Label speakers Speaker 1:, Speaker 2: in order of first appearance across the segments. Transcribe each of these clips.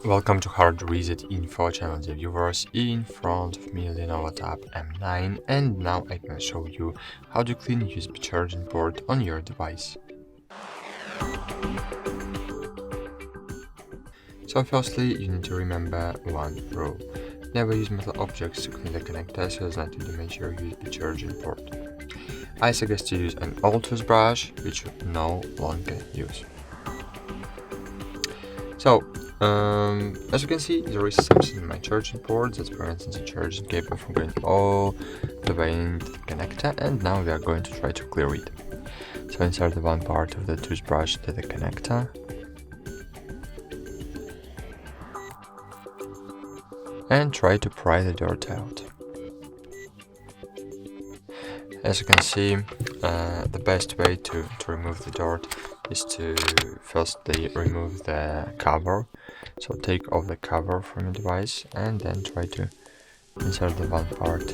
Speaker 1: Welcome to HardReset.Info channel, dear viewers. In front of me LENOVO Tab M9, and now I can show you how to clean USB charging port on your device. So firstly, you need to remember one rule. Never use metal objects to clean the connector so as not to damage your USB charging port. I suggest to use an old toothbrush, which you no longer use. So, as you can see, there is something in my charging port that prevents the charging cable from going all the way into the connector, and now we are going to try to clear it. So insert the one part of the toothbrush to the connector, and try to pry the dirt out. As you can see, the best way to remove the dirt is to firstly remove the cover. So take off the cover from your device and then try to insert the one part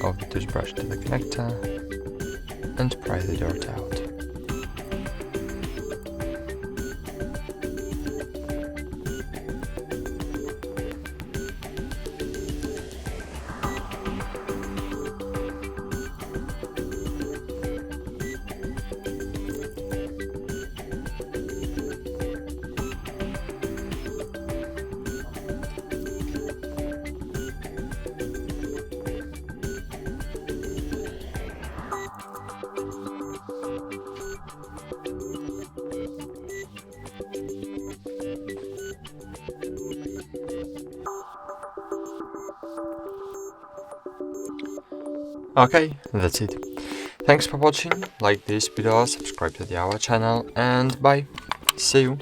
Speaker 1: of the toothbrush to the connector and pry the dirt out. Okay, that's it. Thanks for watching, like this video, subscribe to our channel, and bye. See you.